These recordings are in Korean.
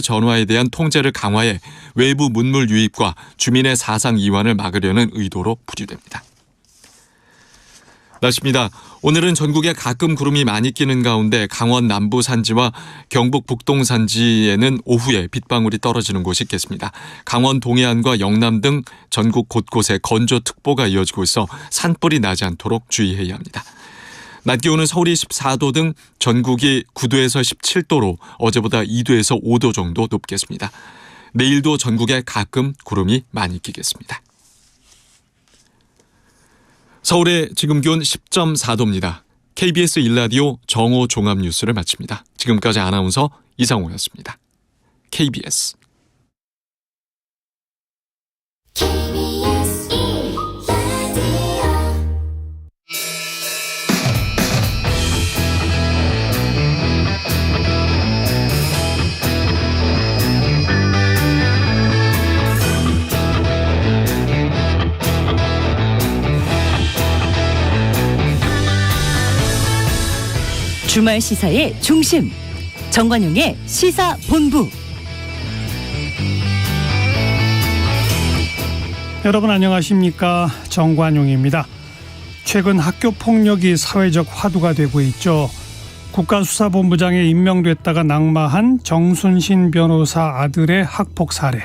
전화에 대한 통제를 강화해 외부 문물 유입과 주민의 사상 이완을 막으려는 의도로 풀이됩니다. 날씨입니다. 오늘은 전국에 가끔 구름이 많이 끼는 가운데 강원 남부 산지와 경북 북동 산지에는 오후에 빗방울이 떨어지는 곳이 있겠습니다. 강원 동해안과 영남 등 전국 곳곳에 건조특보가 이어지고 있어 산불이 나지 않도록 주의해야 합니다. 낮 기온은 서울이 14도 등 전국이 9도에서 17도로 어제보다 2도에서 5도 정도 높겠습니다. 내일도 전국에 가끔 구름이 많이 끼겠습니다. 서울의 지금 기온 10.4도입니다. KBS 1라디오 정오 종합뉴스를 마칩니다. 지금까지 아나운서 이상호였습니다. KBS 주말 시사의 중심, 정관용의 시사본부. 여러분 안녕하십니까? 정관용입니다. 최근 학교폭력이 사회적 화두가 되고 있죠. 국가수사본부장에 임명됐다가 낙마한 정순신 변호사 아들의 학폭 사례,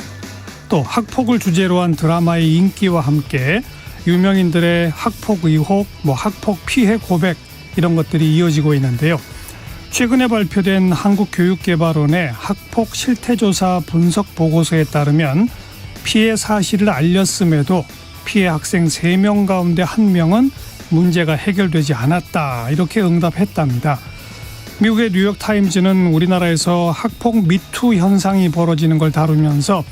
또 학폭을 주제로 한 드라마의 인기와 함께 유명인들의 학폭 의혹, 학폭 피해 고백 이런 것들이 이어지고 있는데요. 최근에 발표된 한국교육개발원의 학폭 실태조사 분석 보고서에 따르면 피해 사실을 알렸음에도 피해 학생 3명 가운데 1명은 문제가 해결되지 않았다, 이렇게 응답했답니다. 미국의 뉴욕타임즈는 우리나라에서 학폭 미투 현상이 벌어지는 걸 다루면서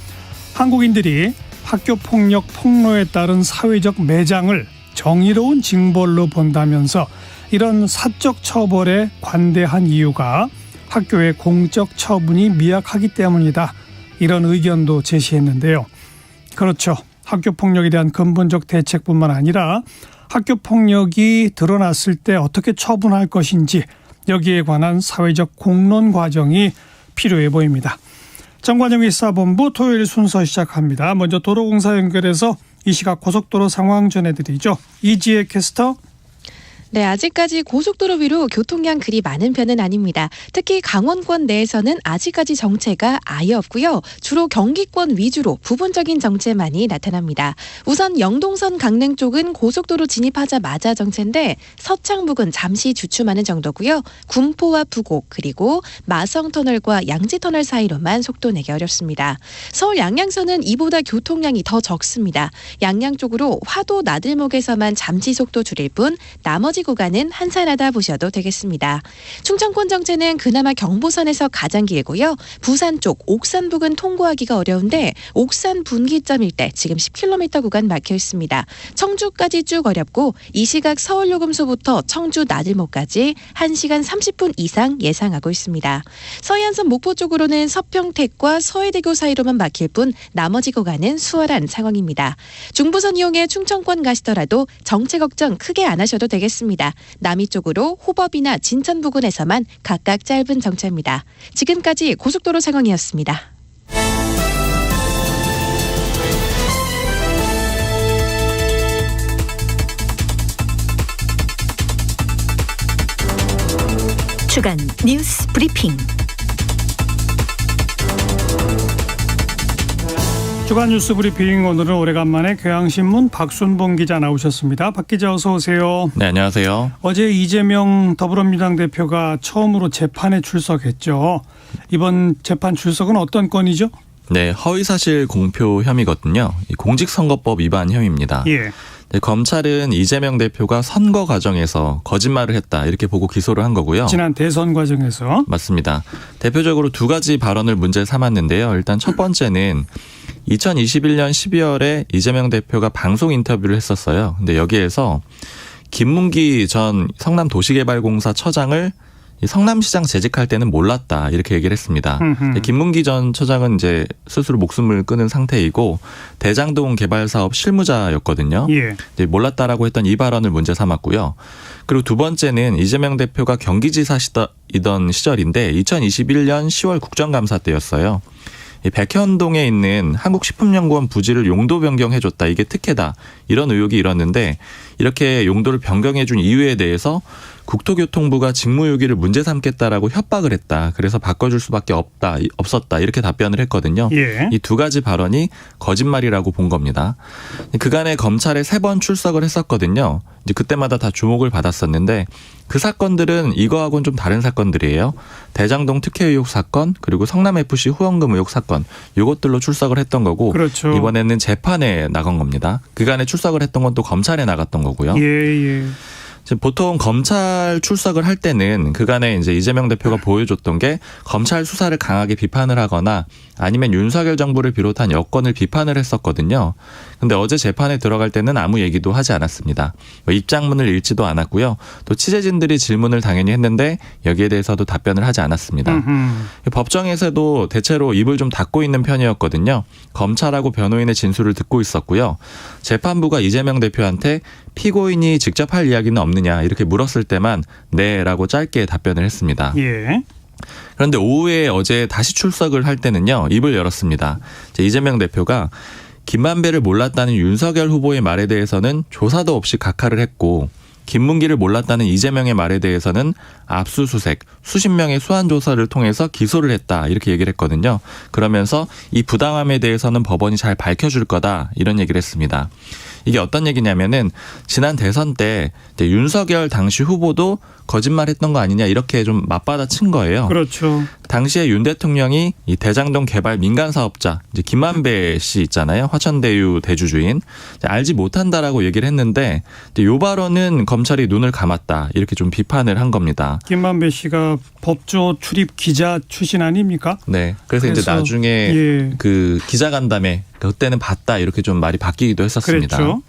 한국인들이 학교폭력 폭로에 따른 사회적 매장을 정의로운 징벌로 본다면서 이런 사적 처벌에 관대한 이유가 학교의 공적 처분이 미약하기 때문이다, 이런 의견도 제시했는데요. 그렇죠. 학교폭력에 대한 근본적 대책뿐만 아니라 학교폭력이 드러났을 때 어떻게 처분할 것인지, 여기에 관한 사회적 공론 과정이 필요해 보입니다. 정관용의 시사본부 토요일 순서 시작합니다. 먼저 도로공사 연결해서 이 시각 고속도로 상황 전해드리죠. 이지혜 캐스터. 네, 아직까지 고속도로 위로 교통량 그리 많은 편은 아닙니다. 특히 강원권 내에서는 아직까지 정체가 아예 없고요. 주로 경기권 위주로 부분적인 정체만이 나타납니다. 우선 영동선 강릉 쪽은 고속도로 진입하자마자 정체인데 서창 부근 잠시 주춤하는 정도고요. 군포와 부곡 그리고 마성터널과 양지터널 사이로만 속도 내기 어렵습니다. 서울 양양선은 이보다 교통량이 더 적습니다. 양양 쪽으로 화도 나들목에서만 잠시 속도 줄일 뿐 나머지 구간은 한산하다 보셔도 되겠습니다. 충청권 정체는 그나마 경부선에서 가장 길고요. 부산 쪽 옥산 부근 통과하기가 어려운데 옥산 분기점일 때 지금 10km 구간 막혀 있습니다. 청주까지 쭉 어렵고 이 시각 서울요금소부터 청주 나들목까지 1시간 30분 이상 예상하고 있습니다. 서해안선 목포 쪽으로는 서평택과 서해대교 사이로만 막힐 뿐 나머지 구간은 수월한 상황입니다. 중부선 이용해 충청권 가시더라도 정체 걱정 크게 안 하셔도 되겠습니다. 남이 쪽으로 호법이나 진천 부근에서만 각각 짧은 정체입니다. 지금까지 고속도로 상황이었습니다. 주간 뉴스 브리핑. 주간 뉴스 브리핑, 오늘은 오래간만에 교양신문 박순봉 기자 나오셨습니다. 박 기자 어서 오세요. 네, 안녕하세요. 어제 이재명 더불어민주당 대표가 처음으로 재판에 출석했죠. 이번 재판 출석은 어떤 건이죠? 네, 허위사실 공표 혐의거든요. 공직선거법 위반 혐의입니다. 예. 네, 검찰은 이재명 대표가 선거 과정에서 거짓말을 했다, 이렇게 보고 기소를 한 거고요. 지난 대선 과정에서. 맞습니다. 대표적으로 2가지 발언을 문제 삼았는데요. 일단 첫 번째는 2021년 12월에 이재명 대표가 방송 인터뷰를 했었어요. 근데 여기에서 김문기 전 성남도시개발공사 처장을 이 성남시장 재직할 때는 몰랐다 이렇게 얘기를 했습니다. 김문기 전 처장은 이제 스스로 목숨을 끊은 상태이고 대장동 개발 사업 실무자였거든요. 예. 이제 몰랐다라고 했던 이 발언을 문제 삼았고요. 그리고 두 번째는 이재명 대표가 경기지사이던 시절인데 2021년 10월 국정감사 때였어요. 이 백현동에 있는 한국식품연구원 부지를 용도 변경해줬다. 이게 특혜다. 이런 의혹이 일었는데 이렇게 용도를 변경해준 이유에 대해서 국토교통부가 직무유기를 문제 삼겠다라고 협박을 했다. 그래서 바꿔줄 수밖에 없었다. 이렇게 답변을 했거든요. 예. 이 두 가지 발언이 거짓말이라고 본 겁니다. 그간에 검찰에 3번 출석을 했었거든요. 이제 그때마다 다 주목을 받았었는데 그 사건들은 이거하고는 좀 다른 사건들이에요. 대장동 특혜 의혹 사건 그리고 성남FC 후원금 의혹 사건 이것들로 출석을 했던 거고 그렇죠. 이번에는 재판에 나간 겁니다. 그간에 출석을 했던 건 또 검찰에 나갔던 거고요. 예. 보통 검찰 출석을 할 때는 그간에 이제 이재명 대표가 보여줬던 게 검찰 수사를 강하게 비판을 하거나 아니면 윤석열 정부를 비롯한 여권을 비판을 했었거든요. 근데 어제 재판에 들어갈 때는 아무 얘기도 하지 않았습니다. 입장문을 읽지도 않았고요. 또 취재진들이 질문을 당연히 했는데 여기에 대해서도 답변을 하지 않았습니다. 법정에서도 대체로 입을 좀 닫고 있는 편이었거든요. 검찰하고 변호인의 진술을 듣고 있었고요. 재판부가 이재명 대표한테 피고인이 직접 할 이야기는 없느냐 이렇게 물었을 때만 네라고 짧게 답변을 했습니다. 예. 그런데 오후에 어제 다시 출석을 할 때는요. 입을 열었습니다. 이재명 대표가 김만배를 몰랐다는 윤석열 후보의 말에 대해서는 조사도 없이 각하를 했고 김문기를 몰랐다는 이재명의 말에 대해서는 압수수색, 수십 명의 수환조사를 통해서 기소를 했다 이렇게 얘기를 했거든요. 그러면서 이 부당함에 대해서는 법원이 잘 밝혀줄 거다 이런 얘기를 했습니다. 이게 어떤 얘기냐면은 지난 대선 때 윤석열 당시 후보도 거짓말했던 거 아니냐 이렇게 좀 맞받아친 거예요. 그렇죠. 당시에 윤 대통령이 이 대장동 개발 민간 사업자 이제 김만배 씨 있잖아요. 화천대유 대주주인 알지 못한다라고 얘기를 했는데 이 발언은 검찰이 눈을 감았다 이렇게 좀 비판을 한 겁니다. 김만배 씨가 법조 출입 기자 출신 아닙니까? 네. 그래서 이제 나중에 예. 그 기자간담회 그때는 봤다 이렇게 좀 말이 바뀌기도 했었습니다. 그렇죠.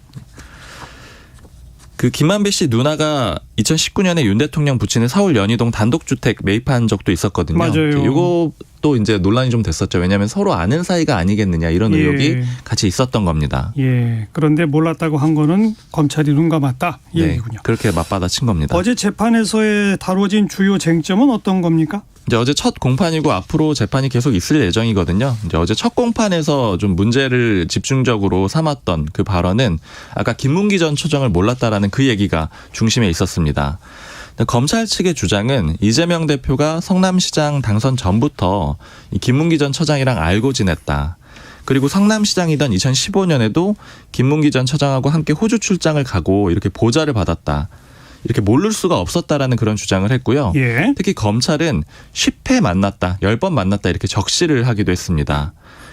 그 김만배 씨 누나가 2019년에 윤 대통령 부친의 서울 연희동 단독주택 매입한 적도 있었거든요. 맞아요. 이것도 이제 논란이 좀 됐었죠. 왜냐하면 서로 아는 사이가 아니겠느냐 이런 의혹이 예. 같이 있었던 겁니다. 예. 그런데 몰랐다고 한 거는 검찰이 눈 감았다 이 네, 얘기군요. 그렇게 맞받아친 겁니다. 어제 재판에서의 다뤄진 주요 쟁점은 어떤 겁니까? 이제 어제 첫 공판이고 앞으로 재판이 계속 있을 예정이거든요. 이제 어제 첫 공판에서 좀 문제를 집중적으로 삼았던 그 발언은 아까 김문기 전 처장을 몰랐다라는 그 얘기가 중심에 있었습니다. 검찰 측의 주장은 이재명 대표가 성남시장 당선 전부터 이 김문기 전 처장이랑 알고 지냈다. 그리고 성남시장이던 2015년에도 김문기 전 처장하고 함께 호주 출장을 가고 이렇게 보좌를 받았다. 이렇게 모를 수가 없었다라는 그런 주장을 했고요. 예. 특히 검찰은 10회 만났다, 10번 만났다 이렇게 적시를 하기도 했습니다.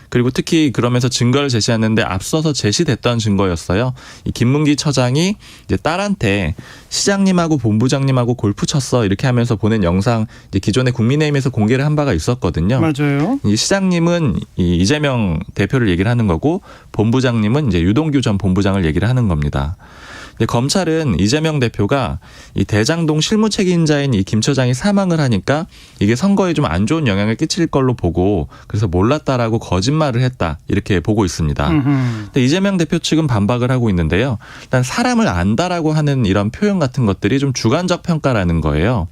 그리고 특히 그러면서 증거를 제시했는데 앞서서 제시됐던 증거였어요. 이 김문기 처장이 이제 딸한테 시장님하고 본부장님하고 골프 쳤어 이렇게 하면서 보낸 영상 이제 기존에 국민의힘에서 공개를 한 바가 있었거든요. 맞아요. 이 시장님은 이 이재명 대표를 얘기를 하는 거고 본부장님은 이제 유동규 전 본부장을 얘기를 하는 겁니다. 근데 검찰은 이재명 대표가 이 대장동 실무 책임자인 이 김 처장이 사망을 하니까 이게 선거에 좀 안 좋은 영향을 끼칠 걸로 보고 그래서 몰랐다라고 거짓말을 했다 이렇게 보고 있습니다. 근데 이재명 대표 측은 반박을 하고 있는데요. 일단 사람을 안다라고 하는 이런 표현 같은 것들이 좀 주관적 평가라는 거예요.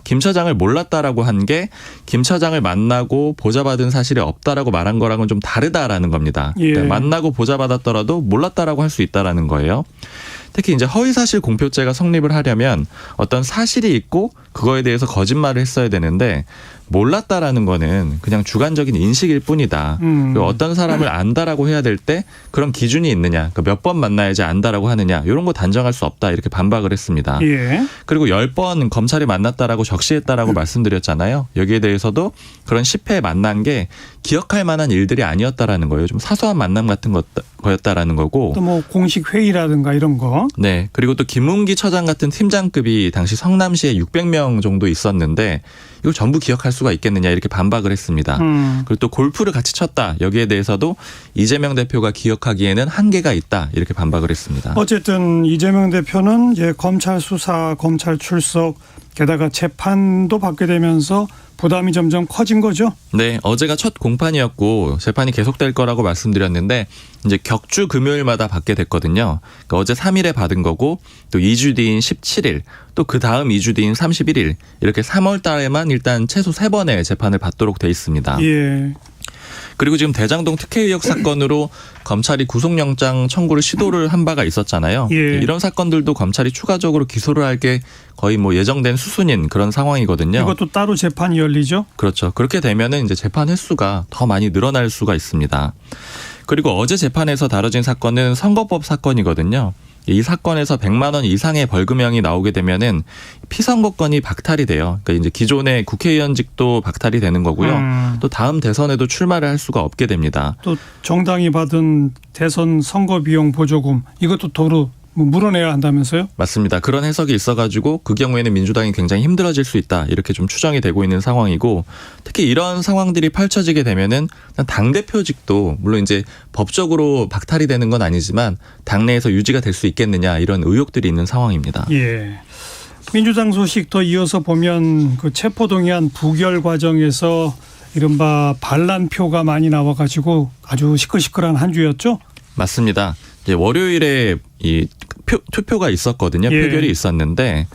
김 처장을 몰랐다라고 한 게 김 처장을 만나고 보좌받은 사실이 없다라고 말한 거랑은 좀 다르다라는 겁니다. 예. 그러니까 만나고 보좌받았더라도 몰랐다라고 할 수 있다라는 거예요. 특히 이제 허위사실 공표죄가 성립을 하려면 어떤 사실이 있고 그거에 대해서 거짓말을 했어야 되는데 몰랐다라는 거는 그냥 주관적인 인식일 뿐이다. 그리고 어떤 사람을 안다라고 해야 될 때 그런 기준이 있느냐. 그러니까 몇 번 만나야지 안다라고 하느냐. 이런 거 단정할 수 없다. 이렇게 반박을 했습니다. 예. 그리고 10번 검찰이 만났다라고 적시했다라고 말씀드렸잖아요. 여기에 대해서도 그런 10회 만난 게 기억할 만한 일들이 아니었다라는 거예요. 좀 사소한 만남 같은 거였다라는 거고. 또 뭐 공식 회의라든가 이런 거. 네. 그리고 또 김문기 처장 같은 팀장급이 당시 성남시에 600명 정도 있었는데 이걸 전부 기억할 수가 있겠느냐 이렇게 반박을 했습니다. 그리고 또 골프를 같이 쳤다. 여기에 대해서도 이재명 대표가 기억하기에는 한계가 있다. 이렇게 반박을 했습니다. 어쨌든 이재명 대표는 이제 검찰 수사, 검찰 출석, 게다가 재판도 받게 되면서 부담이 점점 커진 거죠. 네, 어제가 첫 공판이었고 재판이 계속될 거라고 말씀드렸는데 이제 격주 금요일마다 받게 됐거든요. 그러니까 어제 3일에 받은 거고 또 2주 뒤인 17일 또 그 다음 2주 뒤인 31일 이렇게 3월 달에만 일단 최소 3번의 재판을 받도록 돼 있습니다. 예. 그리고 지금 대장동 특혜 의혹 사건으로 검찰이 구속영장 청구를 시도를 한 바가 있었잖아요. 예. 이런 사건들도 검찰이 추가적으로 기소를 할 게 거의 뭐 예정된 수순인 그런 상황이거든요. 이것도 따로 재판이 열리죠. 그렇죠. 그렇게 되면은 이제 재판 횟수가 더 많이 늘어날 수가 있습니다. 그리고 어제 재판에서 다뤄진 사건은 선거법 사건이거든요. 이 사건에서 100만 원 이상의 벌금형이 나오게 되면은 피선거권이 박탈이 돼요. 그러니까 이제 기존의 국회의원직도 박탈이 되는 거고요. 또 다음 대선에도 출마를 할 수가 없게 됩니다. 또 정당이 받은 대선 선거 비용 보조금 이것도 도로 물어내야 한다면서요? 맞습니다. 그런 해석이 있어가지고 그 경우에는 민주당이 굉장히 힘들어질 수 있다. 이렇게 좀 추정이 되고 있는 상황이고 특히 이런 상황들이 펼쳐지게 되면은 당대표직도 물론 이제 법적으로 박탈이 되는 건 아니지만 당내에서 유지가 될 수 있겠느냐 이런 의혹들이 있는 상황입니다. 예. 민주당 소식 더 이어서 보면 그 체포동의안 부결 과정에서 이른바 반란표가 많이 나와가지고 아주 시끌시끌한 한 주였죠? 맞습니다. 이제 월요일에 이 투표가 있었거든요. 예. 표결이 있었는데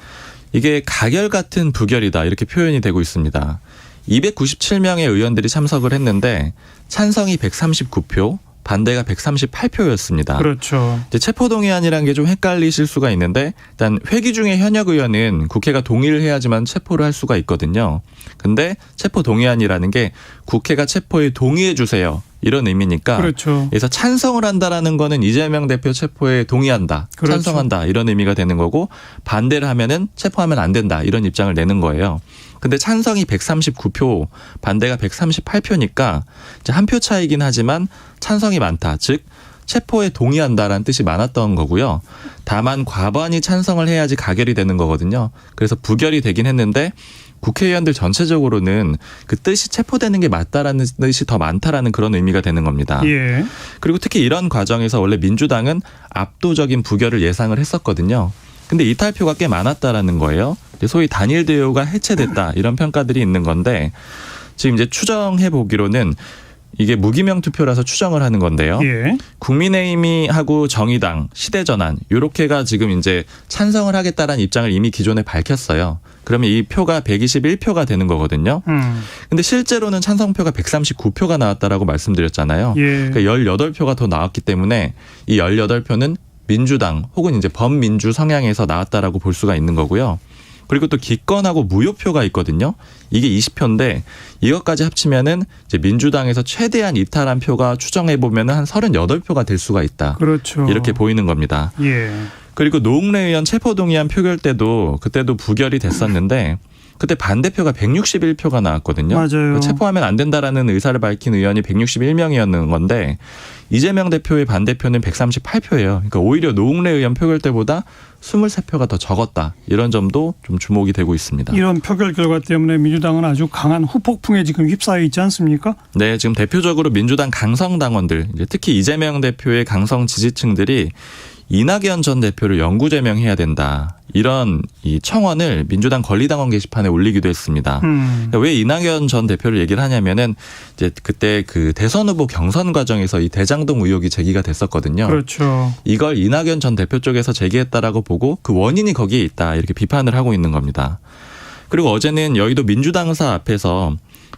이게 가결 같은 부결이다 이렇게 표현이 되고 있습니다. 297명의 의원들이 참석을 했는데 찬성이 139표, 반대가 138표였습니다. 그렇죠. 이제 체포동의안이라는 게 좀 헷갈리실 수가 있는데 일단 회기 중에 현역 의원은 국회가 동의를 해야지만 체포를 할 수가 있거든요. 근데 체포동의안이라는 게 국회가 체포에 동의해 주세요. 이런 의미니까 그렇죠. 그래서 찬성을 한다라는 거는 이재명 대표 체포에 동의한다. 그렇죠. 찬성한다. 이런 의미가 되는 거고 반대를 하면은 체포하면 안 된다. 이런 입장을 내는 거예요. 근데 찬성이 139표, 반대가 138표니까 이제 한 표 차이긴 하지만 찬성이 많다. 즉 체포에 동의한다라는 뜻이 많았던 거고요. 다만 과반이 찬성을 해야지 가결이 되는 거거든요. 그래서 부결이 되긴 했는데 국회의원들 전체적으로는 그 뜻이 체포되는 게 맞다라는 뜻이 더 많다라는 그런 의미가 되는 겁니다. 예. 그리고 특히 이런 과정에서 원래 민주당은 압도적인 부결을 예상을 했었거든요. 근데 이탈표가 꽤 많았다라는 거예요. 소위 단일 대우가 해체됐다 이런 평가들이 있는 건데 지금 이제 추정해 보기로는 이게 무기명 투표라서 추정을 하는 건데요. 예. 국민의힘이 하고 정의당, 시대전환 요렇게가 지금 이제 찬성을 하겠다라는 입장을 이미 기존에 밝혔어요. 그러면 이 표가 121표가 되는 거거든요. 근데 실제로는 찬성표가 139표가 나왔다라고 말씀드렸잖아요. 예. 그러니까 18표가 더 나왔기 때문에 이 18표는 민주당 혹은 이제 범민주 성향에서 나왔다라고 볼 수가 있는 거고요. 그리고 또 기권하고 무효표가 있거든요. 이게 20표인데 이것까지 합치면은 이제 민주당에서 최대한 이탈한 표가 추정해 보면은 한 38표가 될 수가 있다. 그렇죠. 이렇게 보이는 겁니다. 예. 그리고 노웅래 의원 체포동의안 표결 때도 그때도 부결이 됐었는데 그때 반대표가 161표가 나왔거든요. 맞아요. 체포하면 안 된다라는 의사를 밝힌 의원이 161명이었는 건데 이재명 대표의 반대표는 138표예요. 그러니까 오히려 노웅래 의원 표결 때보다 23표가 더 적었다. 이런 점도 좀 주목이 되고 있습니다. 이런 표결 결과 때문에 민주당은 아주 강한 후폭풍에 지금 휩싸여 있지 않습니까? 네, 지금 대표적으로 민주당 강성 당원들, 이제 특히 이재명 대표의 강성 지지층들이 이낙연 전 대표를 영구 제명해야 된다. 이런 이 청원을 민주당 권리당원 게시판에 올리기도 했습니다. 그러니까 왜 이낙연 전 대표를 얘기를 하냐면은 이제 그때 그 대선 후보 경선 과정에서 이 대장동 의혹이 제기가 됐었거든요. 그렇죠. 이걸 이낙연 전 대표 쪽에서 제기했다라고 보고 그 원인이 거기에 있다. 이렇게 비판을 하고 있는 겁니다. 그리고 어제는 여의도 민주당사 앞에서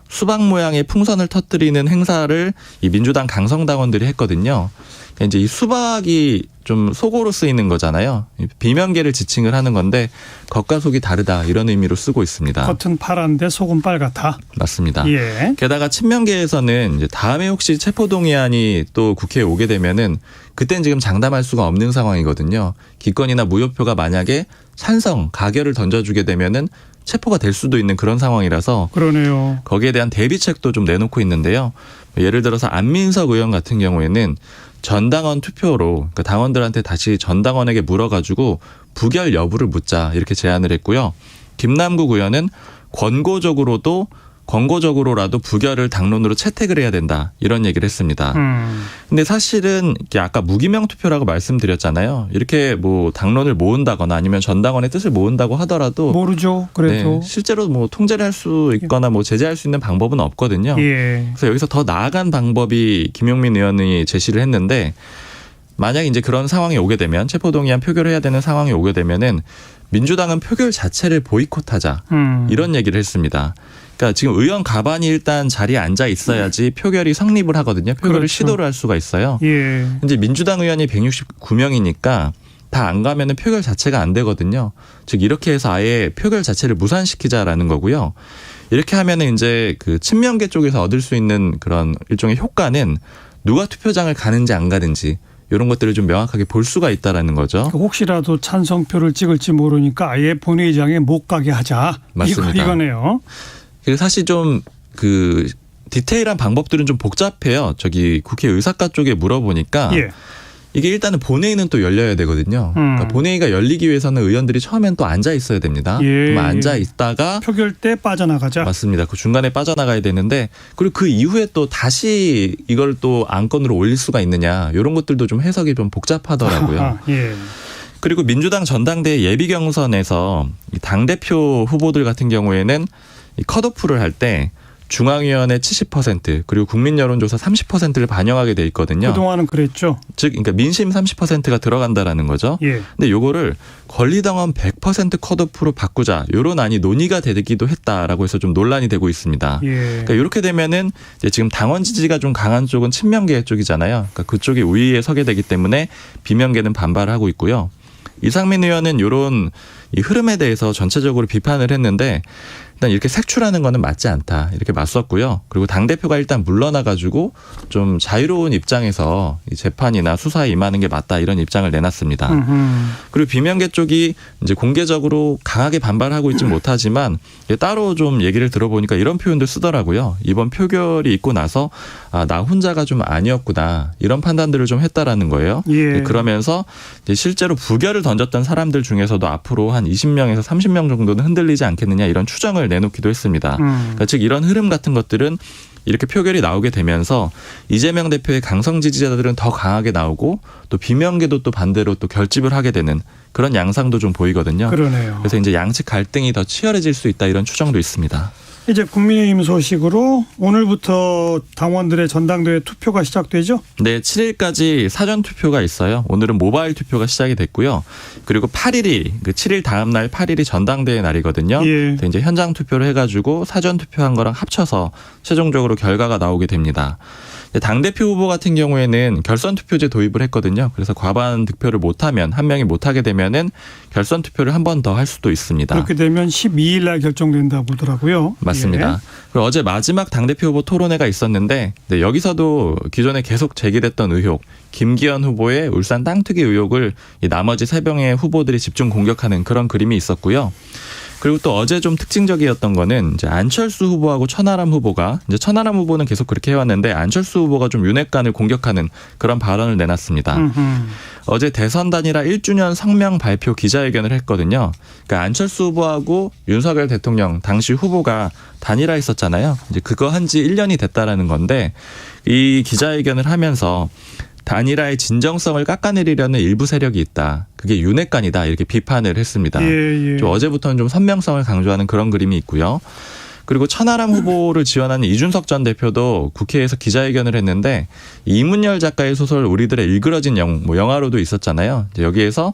수박 모양의 풍선을 터뜨리는 행사를 이 민주당 강성당원들이 했거든요. 그러니까 이제 이 수박이 좀 속어로 쓰이는 거잖아요. 비명계를 지칭을 하는 건데 겉과 속이 다르다 이런 의미로 쓰고 있습니다. 겉은 파란데 속은 빨갛다. 맞습니다. 예. 게다가 친명계에서는 이제 다음에 혹시 체포동의안이 또 국회에 오게 되면은 그땐 지금 장담할 수가 없는 상황이거든요. 기권이나 무효표가 만약에 찬성, 가결을 던져주게 되면은 체포가 될 수도 있는 그런 상황이라서 그러네요. 거기에 대한 대비책도 좀 내놓고 있는데요. 예를 들어서 안민석 의원 같은 경우에는 전당원 투표로 그러니까 당원들한테 다시 전당원에게 물어가지고 부결 여부를 묻자 이렇게 제안을 했고요. 김남국 의원은 권고적으로라도 부결을 당론으로 채택을 해야 된다 이런 얘기를 했습니다. 근데 사실은 이게 아까 무기명 투표라고 말씀드렸잖아요. 이렇게 뭐 당론을 모은다거나 아니면 전당원의 뜻을 모은다고 하더라도 모르죠. 그래도 네, 실제로 뭐 통제를 할 수 있거나 뭐 제재할 수 있는 방법은 없거든요. 예. 그래서 여기서 더 나아간 방법이 김용민 의원이 제시를 했는데 만약 이제 그런 상황이 오게 되면 체포동의안 표결을 해야 되는 상황이 오게 되면은 민주당은 표결 자체를 보이콧하자 이런 얘기를 했습니다. 그러니까 지금 의원 가반이 일단 자리에 앉아 있어야지 표결이 성립을 하거든요. 표결을 그렇죠. 시도를 할 수가 있어요. 예. 이제 민주당 의원이 169명이니까 다 안 가면은 표결 자체가 안 되거든요. 즉 이렇게 해서 아예 표결 자체를 무산시키자라는 거고요. 이렇게 하면은 이제 그 친명계 쪽에서 얻을 수 있는 그런 일종의 효과는 누가 투표장을 가는지 안 가는지 이런 것들을 좀 명확하게 볼 수가 있다라는 거죠. 혹시라도 찬성표를 찍을지 모르니까 아예 본회의장에 못 가게 하자. 맞습니다. 이거네요. 그래서 사실 좀 그 디테일한 방법들은 좀 복잡해요. 저기 국회 의사과 쪽에 물어보니까 예. 이게 일단은 본회의는 또 열려야 되거든요. 그러니까 본회의가 열리기 위해서는 의원들이 처음엔 또 앉아 있어야 됩니다. 예, 그럼 앉아 있다가 표결 때 빠져나가자. 맞습니다. 그 중간에 빠져나가야 되는데 그리고 그 이후에 또 다시 이걸 또 안건으로 올릴 수가 있느냐 이런 것들도 좀 해석이 좀 복잡하더라고요. 예. 그리고 민주당 전당대회 예비 경선에서 이 당대표 후보들 같은 경우에는 이 컷오프를 할 때 중앙위원회 70% 그리고 국민 여론조사 30%를 반영하게 돼 있거든요. 그동안은 그랬죠. 즉 그러니까 민심 30%가 들어간다라는 거죠. 예. 근데 요거를 권리당원 100% 컷오프로 바꾸자 요런 안이 논의가 되기도 했다라고 해서 좀 논란이 되고 있습니다. 예. 그러니까 이렇게 되면은 이제 지금 당원 지지가 좀 강한 쪽은 친명계 쪽이잖아요. 그러니까 그쪽이 우위에 서게 되기 때문에 비명계는 반발을 하고 있고요. 이상민 의원은 이런 이 흐름에 대해서 전체적으로 비판을 했는데 일단 이렇게 색출하는 거는 맞지 않다 이렇게 맞섰고요. 그리고 당대표가 일단 물러나가지고 좀 자유로운 입장에서 이 재판이나 수사에 임하는 게 맞다 이런 입장을 내놨습니다. 그리고 비명계 쪽이 이제 공개적으로 강하게 반발하고 있지 못하지만 따로 좀 얘기를 들어보니까 이런 표현도 쓰더라고요. 이번 표결이 있고 나서 아, 나 혼자가 좀 아니었구나 이런 판단들을 좀 했다라는 거예요. 예. 그러면서 이제 실제로 부결을 던졌던 사람들 중에서도 앞으로 한 20명에서 30명 정도는 흔들리지 않겠느냐 이런 추정을 내놓기도 했습니다. 그러니까 즉 이런 흐름 같은 것들은 이렇게 표결이 나오게 되면서 이재명 대표의 강성 지지자들은 더 강하게 나오고 또 비명계도 또 반대로 또 결집을 하게 되는 그런 양상도 좀 보이거든요. 그러네요. 그래서 이제 양측 갈등이 더 치열해질 수 있다 이런 추정도 있습니다. 이제 국민의힘 소식으로 오늘부터 당원들의 전당대회 투표가 시작되죠? 네, 7일까지 사전 투표가 있어요. 오늘은 모바일 투표가 시작이 됐고요. 그리고 8일이 그 7일 다음 날 8일이 전당대회 날이거든요. 예. 그래서 이제 현장 투표를 해가지고 사전 투표한 거랑 합쳐서 최종적으로 결과가 나오게 됩니다. 당대표 후보 같은 경우에는 결선 투표제 도입을 했거든요. 그래서 과반 득표를 못하면 한 명이 못하게 되면은 결선 투표를 한 번 더 할 수도 있습니다. 그렇게 되면 12일 날 결정된다고 하더라고요. 맞습니다. 예. 그리고 어제 마지막 당대표 후보 토론회가 있었는데 네, 여기서도 기존에 계속 제기됐던 의혹, 김기현 후보의 울산 땅 투기 의혹을 이 나머지 3명의 후보들이 집중 공격하는 그런 그림이 있었고요. 그리고 또 어제 좀 특징적이었던 거는 이제 안철수 후보하고 천하람 후보가 이제 천하람 후보는 계속 그렇게 해왔는데 안철수 후보가 좀 윤핵관을 공격하는 그런 발언을 내놨습니다. 어제 대선 단일화 1주년 성명 발표 기자회견을 했거든요. 그러니까 안철수 후보하고 윤석열 대통령 당시 후보가 단일화했었잖아요. 이제 그거 한 지 1년이 됐다라는 건데 이 기자회견을 하면서 단일화의 진정성을 깎아내리려는 일부 세력이 있다. 그게 윤핵관이다. 이렇게 비판을 했습니다. 예. 좀 어제부터는 좀 선명성을 강조하는 그런 그림이 있고요. 그리고 천하람 후보를 지원하는 이준석 전 대표도 국회에서 기자회견을 했는데 이문열 작가의 소설 우리들의 일그러진 영화로도 있었잖아요. 이제 여기에서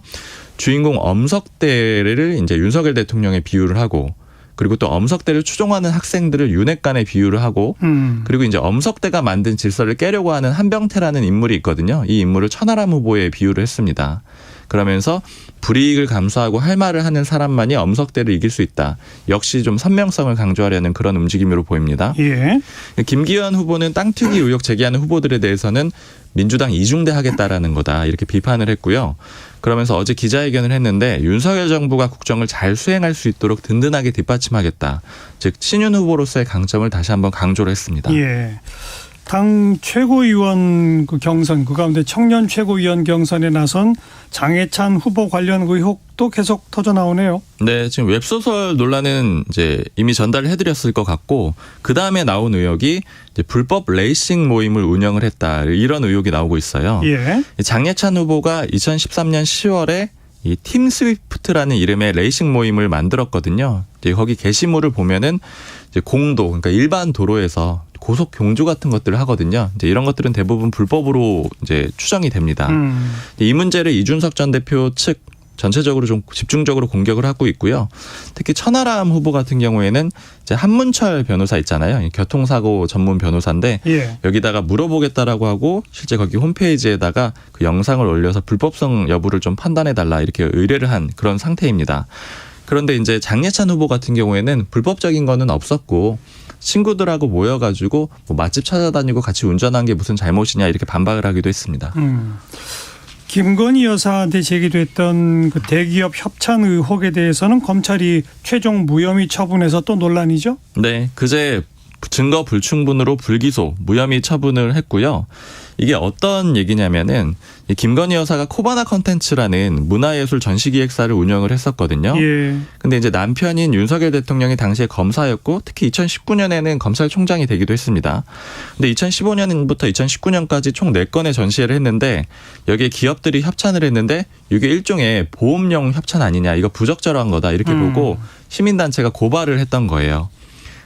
주인공 엄석대를 이제 윤석열 대통령에 비유를 하고 그리고 또 엄석대를 추종하는 학생들을 윤핵관에 비유를 하고 그리고 이제 엄석대가 만든 질서를 깨려고 하는 한병태라는 인물이 있거든요. 이 인물을 천하람 후보에 비유를 했습니다. 그러면서 불이익을 감수하고 할 말을 하는 사람만이 엄석대를 이길 수 있다. 역시 좀 선명성을 강조하려는 그런 움직임으로 보입니다. 예. 김기현 후보는 땅 투기 의혹 제기하는 후보들에 대해서는 민주당 이중대 하겠다라는 거다. 이렇게 비판을 했고요. 그러면서 어제 기자회견을 했는데 윤석열 정부가 국정을 잘 수행할 수 있도록 든든하게 뒷받침하겠다. 즉 친윤 후보로서의 강점을 다시 한번 강조를 했습니다. 예. 당 최고위원 그 경선 그 가운데 청년 최고위원 경선에 나선 장해찬 후보 관련 의혹도 계속 터져 나오네요. 네, 지금 웹소설 논란은 이제 이미 전달을 해드렸을 것 같고 그 다음에 나온 의혹이 이제 불법 레이싱 모임을 운영을 했다 이런 의혹이 나오고 있어요. 예. 장해찬 후보가 2013년 10월에 이 팀 스위프트라는 이름의 레이싱 모임을 만들었거든요. 이제 거기 게시물을 보면은 이제 공도 그러니까 일반 도로에서 고속 경주 같은 것들을 하거든요. 이제 이런 것들은 대부분 불법으로 이제 추정이 됩니다. 이 문제를 이준석 전 대표 측 전체적으로 좀 집중적으로 공격을 하고 있고요. 특히 천하람 후보 같은 경우에는 이제 한문철 변호사 있잖아요. 교통사고 전문 변호사인데 예. 여기다가 물어보겠다라고 하고 실제 거기 홈페이지에다가 그 영상을 올려서 불법성 여부를 좀 판단해달라 이렇게 의뢰를 한 그런 상태입니다. 그런데 이제 장예찬 후보 같은 경우에는 불법적인 거는 없었고 친구들하고 모여가지고 뭐 맛집 찾아다니고 같이 운전한 게 무슨 잘못이냐 이렇게 반박을 하기도 했습니다. 김건희 여사한테 제기됐던 그 대기업 협찬 의혹에 대해서는 검찰이 최종 무혐의 처분해서 또 논란이죠? 네, 그제 증거 불충분으로 불기소, 무혐의 처분을 했고요. 이게 어떤 얘기냐면은 이 김건희 여사가 코바나 컨텐츠라는 문화예술 전시기획사를 운영을 했었거든요. 예. 근데 이제 남편인 윤석열 대통령이 당시에 검사였고 특히 2019년에는 검찰총장이 되기도 했습니다. 근데 2015년부터 2019년까지 총 4건의 전시회를 했는데 여기에 기업들이 협찬을 했는데 이게 일종의 보험용 협찬 아니냐, 이거 부적절한 거다 이렇게 보고 시민단체가 고발을 했던 거예요.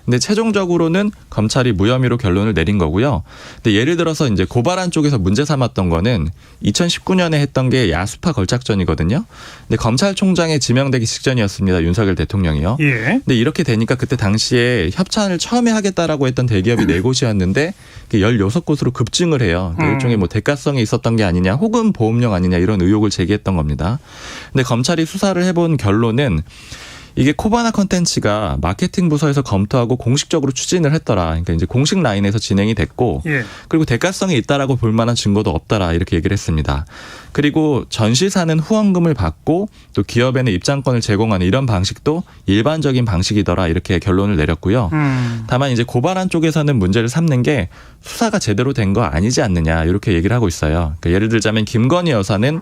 근데 최종적으로는 검찰이 무혐의로 결론을 내린 거고요. 근데 예를 들어서 이제 고발한 쪽에서 문제 삼았던 거는 2019년에 했던 게 야수파 걸작전이거든요. 근데 검찰총장에 지명되기 직전이었습니다. 윤석열 대통령이요. 예. 근데 이렇게 되니까 그때 당시에 협찬을 처음에 하겠다라고 했던 대기업이 4곳이었는데 16곳으로 급증을 해요. 그러니까 일종의 뭐 대가성이 있었던 게 아니냐 혹은 보험용 아니냐 이런 의혹을 제기했던 겁니다. 근데 검찰이 수사를 해본 결론은 이게 코바나 컨텐츠가 마케팅 부서에서 검토하고 공식적으로 추진을 했더라. 그러니까 이제 공식 라인에서 진행이 됐고, 예. 그리고 대가성이 있다라고 볼 만한 증거도 없더라 이렇게 얘기를 했습니다. 그리고 전시사는 후원금을 받고 또 기업에는 입장권을 제공하는 이런 방식도 일반적인 방식이더라 이렇게 결론을 내렸고요. 다만 이제 고발한 쪽에서는 문제를 삼는 게 수사가 제대로 된 거 아니지 않느냐 이렇게 얘기를 하고 있어요. 그러니까 예를 들자면 김건희 여사는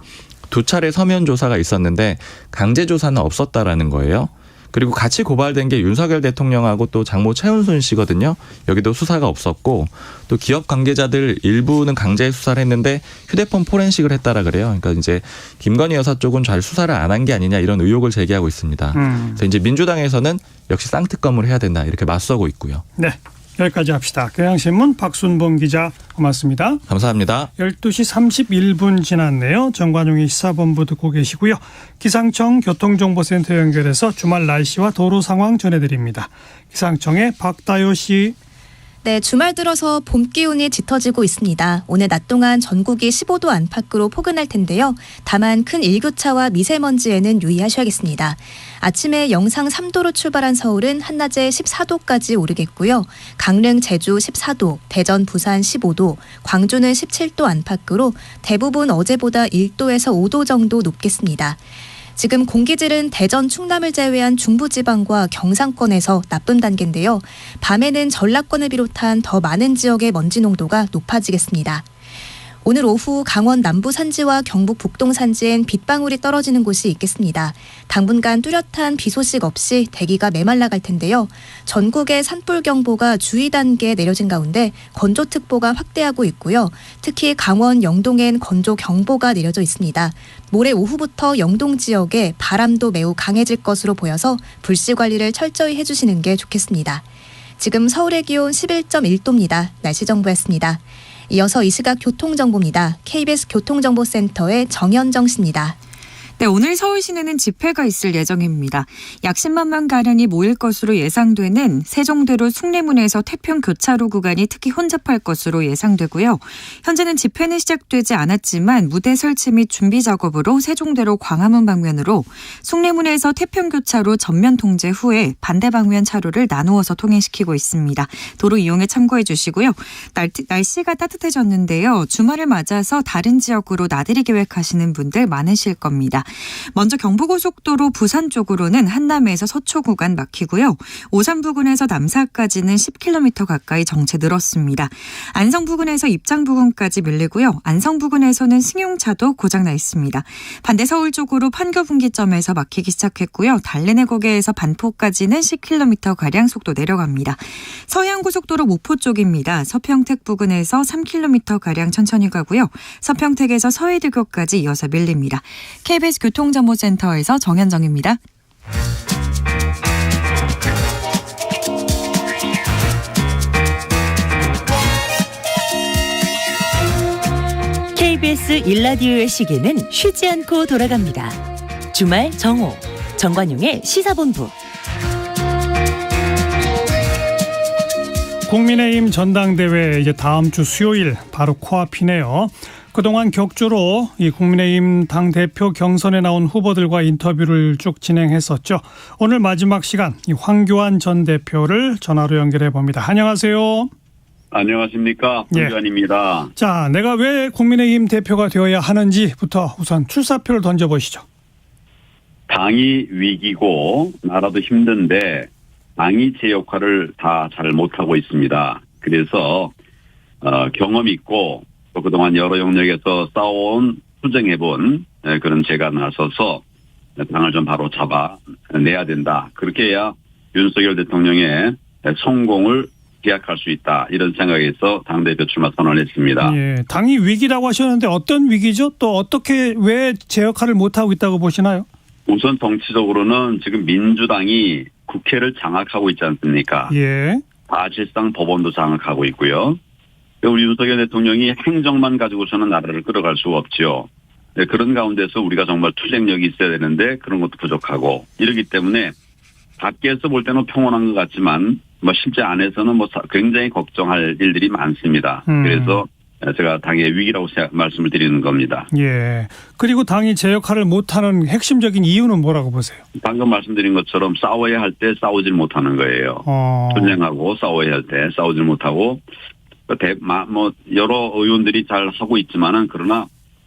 2차례 서면 조사가 있었는데 강제 조사는 없었다라는 거예요. 그리고 같이 고발된 게 윤석열 대통령하고 또 장모 최은순 씨거든요. 여기도 수사가 없었고 또 기업 관계자들 일부는 강제 수사를 했는데 휴대폰 포렌식을 했다라 그래요. 그러니까 이제 김건희 여사 쪽은 잘 수사를 안 한 게 아니냐 이런 의혹을 제기하고 있습니다. 그래서 이제 민주당에서는 역시 쌍특검을 해야 된다 이렇게 맞서고 있고요. 네. 여기까지 합시다. 경향신문 박순봉 기자 고맙습니다. 감사합니다. 12시 31분 지났네요. 정관용의 시사본부 듣고 계시고요. 기상청 교통정보센터 연결해서 주말 날씨와 도로 상황 전해드립니다. 기상청의 박다요 씨. 네, 주말 들어서 봄 기운이 짙어지고 있습니다. 오늘 낮 동안 전국이 15도 안팎으로 포근할 텐데요. 다만 큰 일교차와 미세먼지에는 유의하셔야겠습니다. 아침에 영상 3도로 출발한 서울은 한낮에 14도까지 오르겠고요. 강릉, 제주 14도, 대전, 부산 15도, 광주는 17도 안팎으로 대부분 어제보다 1도에서 5도 정도 높겠습니다. 지금 공기질은 대전, 충남을 제외한 중부지방과 경상권에서 나쁨 단계인데요. 밤에는 전라권을 비롯한 더 많은 지역의 먼지 농도가 높아지겠습니다. 오늘 오후 강원 남부 산지와 경북 북동 산지엔 빗방울이 떨어지는 곳이 있겠습니다. 당분간 뚜렷한 비 소식 없이 대기가 메말라갈 텐데요. 전국에 산불경보가 주의 단계에 내려진 가운데 건조특보가 확대하고 있고요. 특히 강원 영동엔 건조경보가 내려져 있습니다. 모레 오후부터 영동 지역에 바람도 매우 강해질 것으로 보여서 불씨 관리를 철저히 해주시는 게 좋겠습니다. 지금 서울의 기온 11.1도입니다. 날씨 정보였습니다. 이어서 이 시각 교통정보입니다. KBS 교통정보센터의 정현정 씨입니다. 네, 오늘 서울 시내는 집회가 있을 예정입니다. 약 10만 명 가량이 모일 것으로 예상되는 세종대로 숭례문에서 태평교차로 구간이 특히 혼잡할 것으로 예상되고요. 현재는 집회는 시작되지 않았지만 무대 설치 및 준비 작업으로 세종대로 광화문 방면으로 숭례문에서 태평교차로 전면 통제 후에 반대 방면 차로를 나누어서 통행시키고 있습니다. 도로 이용에 참고해 주시고요. 날씨가 따뜻해졌는데요. 주말을 맞아서 다른 지역으로 나들이 계획하시는 분들 많으실 겁니다. 먼저 경부고속도로 부산 쪽으로는 한남에서 서초 구간 막히고요. 오산 부근에서 남사까지는 10km 가까이 정체 늘었습니다. 안성 부근에서 입장 부근까지 밀리고요. 안성 부근에서는 승용차도 고장나 있습니다. 반대 서울 쪽으로 판교 분기점에서 막히기 시작했고요. 달래내곡에서 반포까지는 10km가량 속도 내려갑니다. 서해안고속도로 목포 쪽입니다. 서평택 부근에서 3km가량 천천히 가고요. 서평택에서 서해대교까지 이어서 밀립니다. KBS 교통정보센터에서 정현정입니다. KBS 1라디오의 시계는 쉬지 않고 돌아갑니다. 주말 정오, 정관용의 시사본부. 국민의힘 전당대회 이제 다음 주 수요일 바로 코앞이네요. 그동안 격주로 이 국민의힘 당대표 경선에 나온 후보들과 인터뷰를 쭉 진행했었죠. 오늘 마지막 시간 이 황교안 전 대표를 전화로 연결해 봅니다. 안녕하세요. 안녕하십니까. 황교안입니다. 자, 내가 왜 국민의힘 대표가 되어야 하는지부터 우선 출사표를 던져보시죠. 당이 위기고 나라도 힘든데 당이 제 역할을 다 잘 못하고 있습니다. 그래서 경험 있고 또 그동안 여러 영역에서 싸워온 투쟁해본 그런 제가 나서서 당을 좀 바로 잡아내야 된다. 그렇게 해야 윤석열 대통령의 성공을 기약할 수 있다. 이런 생각에서 당대표 출마 선언을 했습니다. 예, 당이 위기라고 하셨는데 어떤 위기죠? 또 어떻게 왜 제 역할을 못하고 있다고 보시나요? 우선 정치적으로는 지금 민주당이 국회를 장악하고 있지 않습니까? 예. 사실상 법원도 장악하고 있고요. 우리 윤석열 대통령이 행정만 가지고서는 나라를 끌어갈 수가 없지요. 그런 가운데서 우리가 정말 투쟁력이 있어야 되는데 그런 것도 부족하고 이러기 때문에 밖에서 볼 때는 평온한 것 같지만 실제 안에서는 굉장히 걱정할 일들이 많습니다. 그래서 제가 당의 위기라고 말씀을 드리는 겁니다. 예. 그리고 당이 제 역할을 못하는 핵심적인 이유는 뭐라고 보세요? 방금 말씀드린 것처럼 싸워야 할 때 싸우질 못하는 거예요. 투쟁하고 싸워야 할 때 싸우질 못하고 여러 의원들이 잘 하고 있지만은 그러나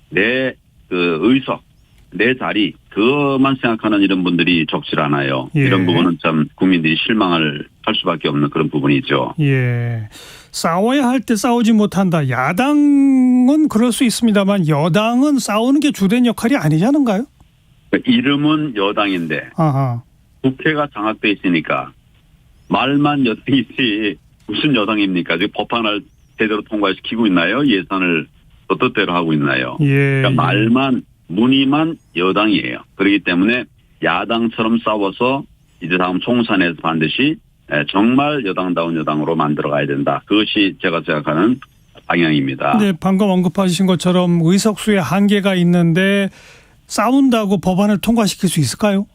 내 의석, 내 자리 그것만 생각하는 이런 분들이 적질 않아요. 예. 이런 부분은 참 국민들이 실망을 할 수밖에 없는 그런 부분이죠. 예. 싸워야 할 때 싸우지 못한다. 야당은 그럴 수 있습니다만 여당은 싸우는 게 주된 역할이 아니지 않은가요? 이름은 여당인데 아하. 국회가 장악돼 있으니까 말만 여당이지 무슨 여당입니까? 지금 법안을 제대로 통과시키고 있나요? 예산을 또 뜻대로 하고 있나요? 예. 그러니까 말만 문의만 여당이에요. 그렇기 때문에 야당처럼 싸워서 이제 다음 총선에서 반드시 정말 여당다운 여당으로 만들어가야 된다. 그것이 제가 생각하는 방향입니다. 네, 방금 언급하신 것처럼 의석수의 한계가 있는데 싸운다고 법안을 통과시킬 수 있을까요?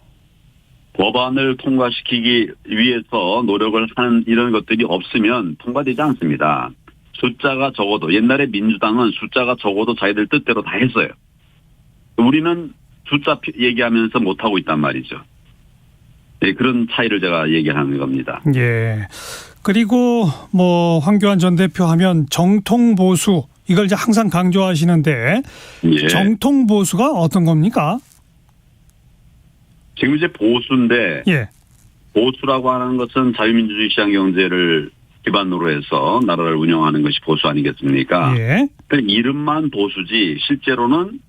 법안을 통과시키기 위해서 노력을 하는 이런 것들이 없으면 통과되지 않습니다. 숫자가 적어도 옛날에 민주당은 숫자가 적어도 자기들 뜻대로 다 했어요. 우리는 숫자 얘기하면서 못하고 있단 말이죠. 네, 그런 차이를 제가 얘기하는 겁니다. 예. 그리고 황교안 전 대표 하면 정통보수 이걸 이제 항상 강조하시는데 예. 정통보수가 어떤 겁니까? 지금 이제 보수인데 예. 보수라고 하는 것은 자유민주주의 시장경제를 기반으로 해서 나라를 운영하는 것이 보수 아니겠습니까? 예. 그러니까 이름만 보수지 실제로는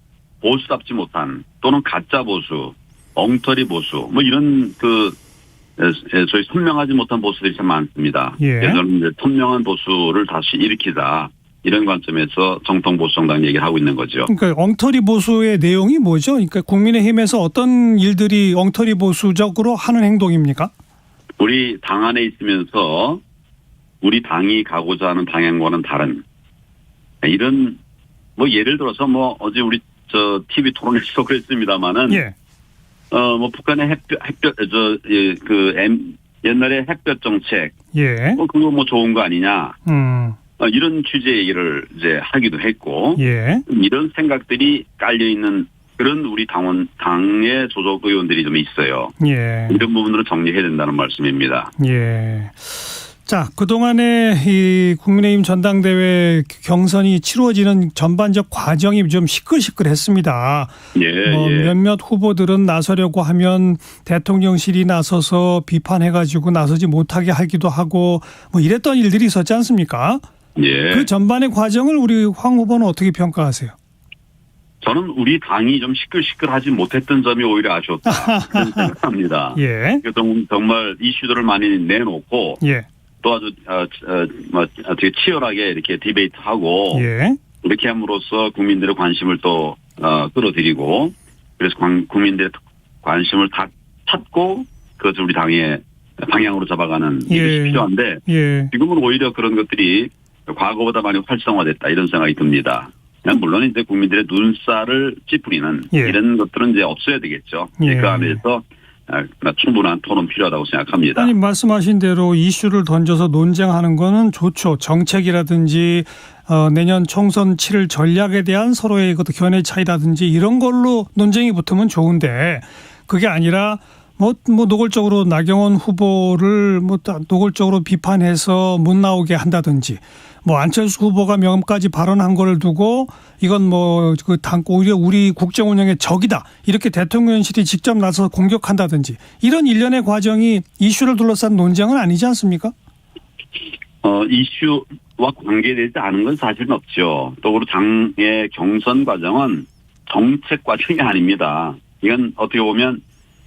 보수답지 못한 또는 가짜 보수, 엉터리 보수 이런 저희 선명하지 못한 보수들이 참 많습니다. 예. 그래서 저는 이제 선명한 보수를 다시 일으키다 이런 관점에서 정통보수 정당 얘기를 하고 있는 거죠. 그러니까 엉터리 보수의 내용이 뭐죠? 그러니까 국민의힘에서 어떤 일들이 엉터리 보수적으로 하는 행동입니까? 우리 당 안에 있으면서 우리 당이 가고자 하는 방향과는 다른 이런 예를 들어서 어제 우리 TV 토론에서 그랬습니다마는 예. 북한의 옛날에 햇볕 정책 예. 그거 좋은 거 아니냐 이런 취지의 얘기를 이제 하기도 했고 예. 이런 생각들이 깔려 있는 그런 우리 당의 소속 의원들이 좀 있어요. 예. 이런 부분으로 정리해야 된다는 말씀입니다. 예. 자, 그동안에 이 국민의힘 전당대회 경선이 치루어지는 전반적 과정이 좀 시끌시끌했습니다. 예. 몇몇 후보들은 나서려고 하면 대통령실이 나서서 비판해가지고 나서지 못하게 하기도 하고 뭐 이랬던 일들이 있었지 않습니까? 예. 그 전반의 과정을 우리 황 후보는 어떻게 평가하세요? 저는 우리 당이 좀 시끌시끌하지 못했던 점이 오히려 아쉬웠다 그런 생각합니다. 예. 정말 이슈들을 많이 내놓고 예. 또 아주 되게 치열하게 이렇게 디베이트하고 예. 이렇게 함으로써 국민들의 관심을 또 끌어들이고 그래서 국민들의 관심을 다 찾고 그것을 우리 당의 방향으로 잡아가는 이것이 필요한데 예. 지금은 오히려 그런 것들이 과거보다 많이 활성화됐다 이런 생각이 듭니다. 물론 이제 국민들의 눈살을 찌푸리는 이런 것들은 이제 없어야 되겠죠. 그 안에서 충분한 토론 필요하다고 생각합니다. 아니 말씀하신 대로 이슈를 던져서 논쟁하는 거는 좋죠. 정책이라든지 내년 총선 치를 전략에 대한 서로의 견해 차이라든지 이런 걸로 논쟁이 붙으면 좋은데 그게 아니라 뭐 노골적으로 나경원 후보를 노골적으로 비판해서 못 나오게 한다든지 안철수 후보가 몇 가지 발언한 거를 두고 이건 오히려 우리 국정 운영의 적이다. 이렇게 대통령실이 직접 나서 공격한다든지 이런 일련의 과정이 이슈를 둘러싼 논쟁은 아니지 않습니까? 이슈와 관계되지 않은 건 사실은 없죠. 또 그리고 당의 경선 과정은 정책 과정이 아닙니다. 이건 어떻게 보면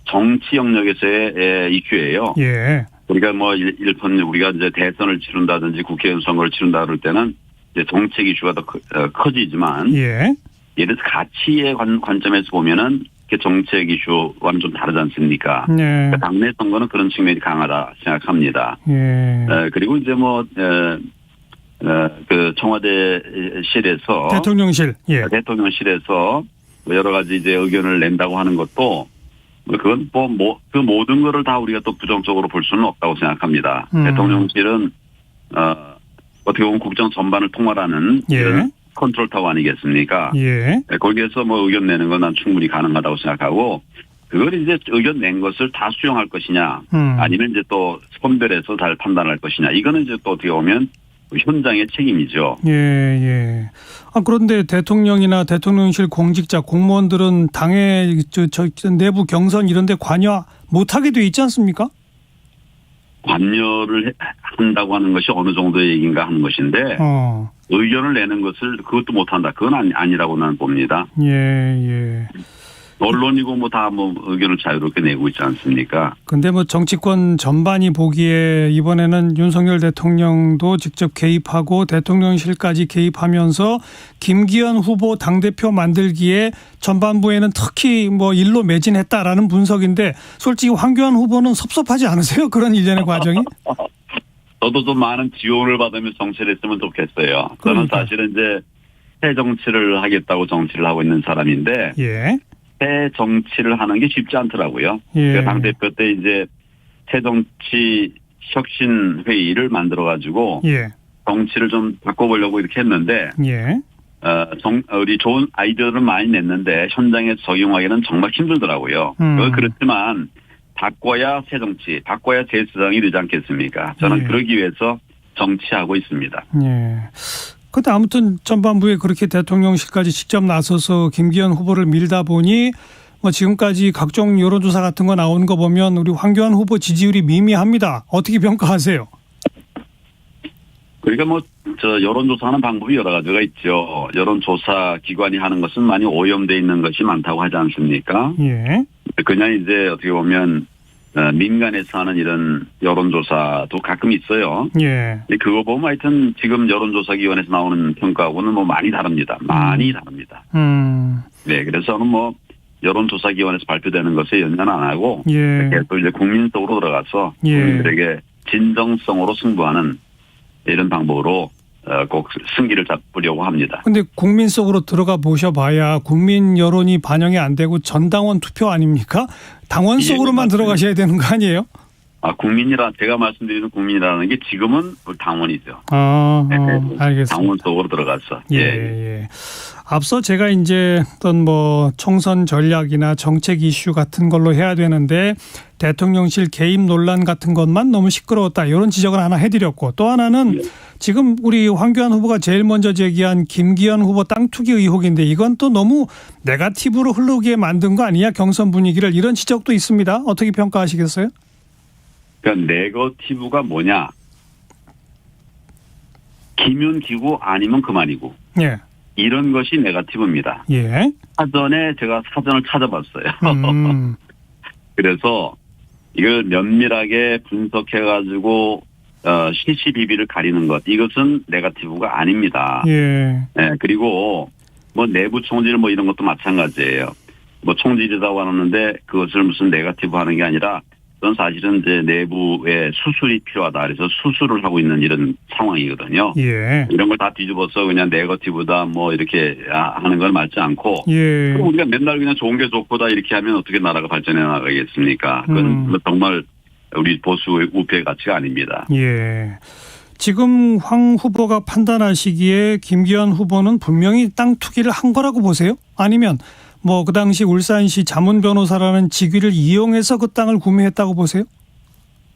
정치 영역에서의 이슈예요. 예. 우리가 일편 우리가 이제 대선을 치른다든지 국회의원 선거를 치른다 그럴 때는 이제 정책 이슈가 더 커지지만 예를 들어서 가치의 관점에서 보면은 정책 이슈와는 좀 다르지 않습니까? 그러니까 당내 선거는 그런 측면이 강하다 생각합니다. 그리고 이제 그 청와대실에서 대통령실에서 여러 가지 이제 의견을 낸다고 하는 것도 그건 그 모든 거를 다 우리가 또 부정적으로 볼 수는 없다고 생각합니다. 대통령실은 어떻게 보면 국정 전반을 통할하는 이런 컨트롤 타워 아니겠습니까? 거기에서 의견 내는 건 난 충분히 가능하다고 생각하고 그걸 이제 의견 낸 것을 다 수용할 것이냐 아니면 이제 또 선별해서 잘 판단할 것이냐 이거는 이제 또 어떻게 보면 현장의 책임이죠. 그런데 대통령이나 대통령실 공직자 공무원들은 당의 내부 경선 이런 데 관여 못하게 돼 있지 않습니까? 관여를 한다고 하는 것이 어느 정도의 얘기인가 하는 것인데 의견을 내는 것을 그것도 못한다. 그건 아니라고 나는 봅니다. 언론이고 다 의견을 자유롭게 내고 있지 않습니까? 근데 정치권 전반이 보기에 이번에는 윤석열 대통령도 직접 개입하고 대통령실까지 개입하면서 김기현 후보 당대표 만들기에 전반부에는 특히 일로 매진했다라는 분석인데 솔직히 황교안 후보는 섭섭하지 않으세요? 그런 일련의 과정이? 저도 좀 많은 지원을 받으며 정치를 했으면 좋겠어요. 저는 사실은 이제 새 정치를 하겠다고 정치를 하고 있는 사람인데 새 정치를 하는 게 쉽지 않더라고요. 당대표 때 이제 새 정치 혁신 회의를 만들어 가지고 정치를 좀 바꿔보려고 이렇게 했는데 우리 좋은 아이디어를 많이 냈는데 현장에 적용하기는 정말 힘들더라고요. 그렇지만 바꿔야 새 정치, 바꿔야 새 세상이 되지 않겠습니까? 저는 그러기 위해서 정치하고 있습니다. 근데 아무튼 전반부에 그렇게 대통령실까지 직접 나서서 김기현 후보를 밀다 보니 지금까지 각종 여론조사 같은 거 나오는 거 보면 우리 황교안 후보 지지율이 미미합니다. 어떻게 평가하세요? 그러니까 여론조사하는 방법이 여러 가지가 있죠. 여론조사 기관이 하는 것은 많이 오염돼 있는 것이 많다고 하지 않습니까? 그냥 이제 어떻게 보면 민간에서 하는 이런 여론조사도 가끔 있어요. 그거 보면 하여튼 지금 여론조사기관에서 나오는 평가하고는 많이 다릅니다. 많이 다릅니다. 그래서 저는 여론조사기관에서 발표되는 것에 연연 안 하고 계속 이제 국민 속으로 들어가서 국민들에게 진정성으로 승부하는 이런 방법으로 꼭 승기를 잡으려고 합니다. 그런데 국민 속으로 들어가 보셔봐야 국민 여론이 반영이 안 되고 전당원 투표 아닙니까? 당원 속으로만 들어가셔야 되는 거 아니에요? 제가 말씀드리는 국민이라는 게 지금은 당원이죠. 알겠습니다. 당원 속으로 들어가서. 앞서 제가 이제 어떤 뭐 총선 전략이나 정책 이슈 같은 걸로 해야 되는데 대통령실 개입 논란 같은 것만 너무 시끄러웠다 이런 지적을 하나 해드렸고 또 하나는 지금 우리 황교안 후보가 제일 먼저 제기한 김기현 후보 땅 투기 의혹인데 이건 또 너무 네거티브로 흐르게 만든 거 아니냐 경선 분위기를 이런 지적도 있습니다. 어떻게 평가하시겠어요? 그러니까 네거티브가 뭐냐? 기면 기고 아니면 그만이고. 예. 이런 것이 네거티브입니다. 예. 사전에 제가 사전을 찾아봤어요. 그래서 이걸 면밀하게 분석해가지고 시시비비를 가리는 것 이것은 네거티브가 아닙니다. 예. 네, 그리고 뭐 내부 총질 뭐 이런 것도 마찬가지예요. 뭐 총질이라고 하는데 그것을 무슨 네거티브 하는 게 아니라 그건 사실은 이제 내부에 수술이 필요하다. 그래서 수술을 하고 있는 이런 상황이거든요. 예. 이런 걸 다 뒤집어서 그냥 네거티브다 뭐 이렇게 하는 건 맞지 않고. 예. 그럼 우리가 맨날 그냥 좋은 게 좋고다 이렇게 하면 어떻게 나라가 발전해 나가겠습니까? 그건 정말 우리 보수 우패의 가치가 아닙니다. 예. 지금 황 후보가 판단하시기에 김기현 후보는 분명히 땅 투기를 한 거라고 보세요? 아니면 뭐 그 당시 울산시 자문 변호사라는 직위를 이용해서 그 땅을 구매했다고 보세요?